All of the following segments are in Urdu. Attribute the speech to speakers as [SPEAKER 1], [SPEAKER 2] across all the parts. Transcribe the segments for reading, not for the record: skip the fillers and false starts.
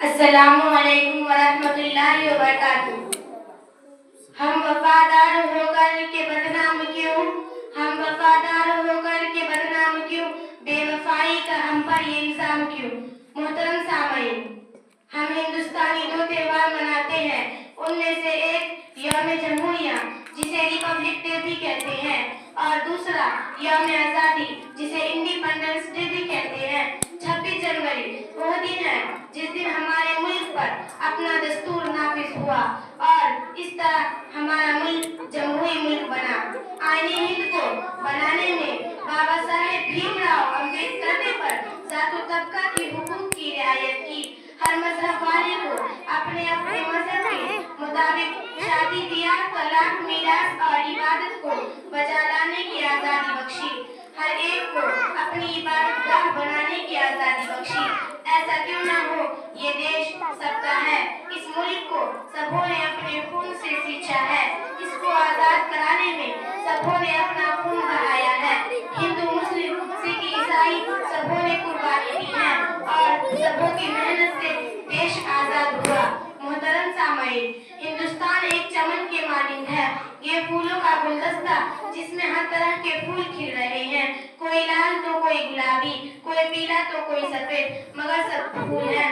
[SPEAKER 1] السلام علیکم ورحمۃ اللہ وبرکاتہ۔ ہم وفادار ہو کر کے بدنام کیوں، ہم وفادار ہو کر کے بدنام کیوں، بے وفائی کا ہم پر یہ الزام کیوں۔ محترم سامعین، ہم ہندوستانی دو تہوار مناتے ہیں، ان میں سے ایک یوم جمہوریہ جسے ریپبلک ڈے بھی کہتے ہیں، اور دوسرا یوم آزادی جسے انڈیپینڈنس ڈے بھی کہتے ہیں۔ 26 جنوری وہ دن ہے جس دن ہمارے ملک پر اپنا دستور نافذ ہوا اور اس طرح ہمارا ملک جمہوری ملک بنا۔ آئین ہند کو بنانے میں بابا صاحب بھیم راؤ امبیڈکر نے پر ذات و طبقہ کے حقوق کی رعایت کی۔ ہر مذہب والے کو اپنے اپنے مذہب کے مطابق شادی بیاہ، طلاق، میراث اور عبادت کو بجا لانے کی آزادی بخشی۔ ہر ایک کو اپنی عبادت گاہ بنانے کی آزادی بخشی۔ ایسا کیوں نہ ہو، یہ دیش سب کا ہے، اس ملک کو سبوں نے اپنے خون سے سینچا ہے، اس کو آزاد کرانے میں سبوں نے اپنا خون بہایا ہے۔ ہندو، مسلم، سکھ، عیسائی سبوں نے قربانی دی ہے اور سبوں کی محنت سے دیش آزاد ہوا۔ محترم سامعین، ہندوستان ایک چمن کے مانند ہے، یہ پھولوں کا گلدستہ جس میں ہر طرح کے پھول کھل رہے ہیں، کوئی لال تو کوئی گلابی، کوئی پیلا تو کوئی سفید، مگر سب پھول ہیں۔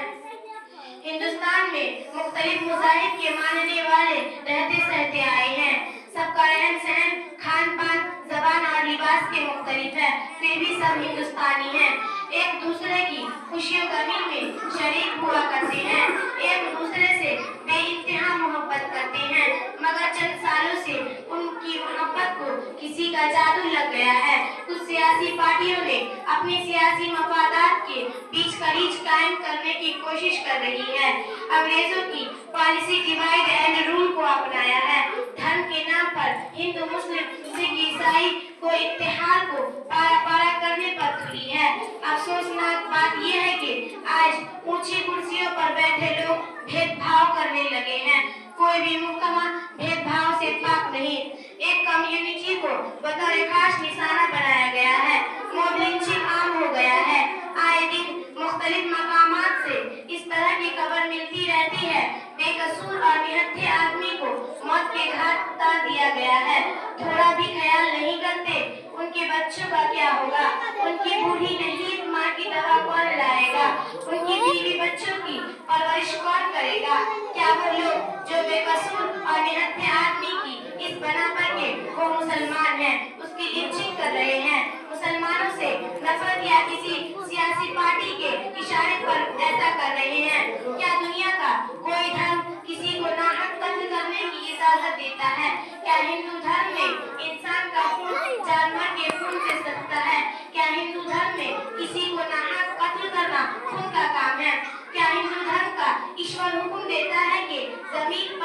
[SPEAKER 1] ہندوستان میں مختلف مذاہب کے ماننے والے رہتے سہتے آئے ہیں، سب کا رہن سہن، کھان پان، زبان اور لباس کے مختلف ہے، پھر بھی سب ہندوستانی ہیں۔ ایک دوسرے کی خوشیوں غمی میں شریک ہوا کرتے ہیں، ایک دوسرے سے بے انتہا محبت کرتے ہیں، مگر چند سالوں سے ان کی محبت کو کسی کا جادو لگ گیا ہے۔ کچھ سیاسی پارٹیوں نے اپنی سیاسی مفادات کے بیچ کریچ قائم کرنے کی کوشش کر رہی ہے، انگریزوں کی پالیسی ڈیوائڈ اینڈ رول کو اپنایا ہے، دھرم کے نام پر ہندو، مسلم، سکھ، عیسائی کو اتحاد کو پارا پارا کرنے پر تلی ہے۔ افسوسناک بات یہ ہے کہ آج اونچی کرسیوں پر بیٹھے لوگ بھید بھاؤ کرنے لگے ہیں، کوئی بھی محکمہ بھید بھاؤ سے پاک نہیں۔ ایک کمیونٹی کو بطور خاص نشانہ بنایا گیا ہے، موب لنچنگ عام ہو گیا ہے، آئے دن مختلف مقامات سے اس طرح کی خبر ملتی رہتی ہے، بے قصور اور نہتھے آدمی کو موت کے گھاٹ اتار دیا گیا ہے، تھوڑا بھی خیال نہیں کرتے ان کے بچوں کا کیا ہوگا، ان کی بوڑھی نہیں ماں کی دوا کون لائے گا، ان کی بیوی بچوں کی پرورش کون کرے گا۔ کیا وہ لوگ جو بے قصور اور نہتھے آدمی کی اس بنا پر کے وہ مسلمان ہیں اس کی لنچنگ کر رہے ہیں، مسلمانوں سے نفرت یا کسی سیاسی پارٹی کے اشارے پر ایسا کر رہے ہیں؟ کیا دنیا کا کوئی دھرم کسی کو ناحق قتل کرنے کی اجازت دیتا ہے؟ کیا ہندو دھرم میں انسان کا خون جانور کے خون سے سستا ہے؟ کیا ہندو دھرم میں کسی کو ناحق قتل کرنا خون کا کام ہے؟ کیا ہندو دھرم کا ایشور حکم دیتا ہے کہ زمین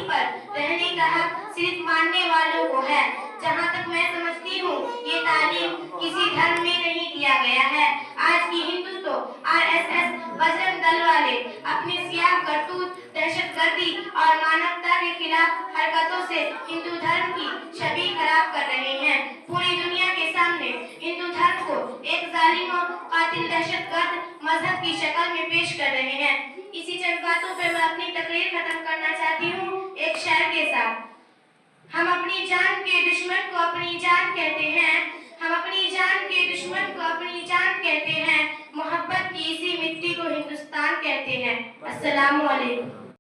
[SPEAKER 1] پر رہنے کا حق صرف ماننے والوں کو ہے؟ جہاں تک میں سمجھتی ہوں یہ تعلیم کسی دھرم میں نہیں دیا گیا ہے۔ آج کی ہندو تو RSS بجرنگ دل والے اپنی سیاہ کرتوت، دہشت گردی اور مانوتا کے خلاف حرکتوں سے ہندو دھرم کی چھبی خراب کر رہے ہیں، پوری دنیا کے سامنے ہندو دھرم کو ایک ظالم و قاتل دہشت گرد مذہب کی شکل میں پیش کر رہے ہیں۔ اسی چند باتوں پہ میں اپنی تقریر ختم کرنا چاہتی ہوں ایک شعر کے ساتھ۔ ہم اپنی جان کے دشمن کو اپنی جان کہتے ہیں، ہم اپنی جان کے دشمن کو اپنی جان کہتے ہیں، محبت کی اسی مٹی کو ہندوستان کہتے ہیں۔ السلام علیکم۔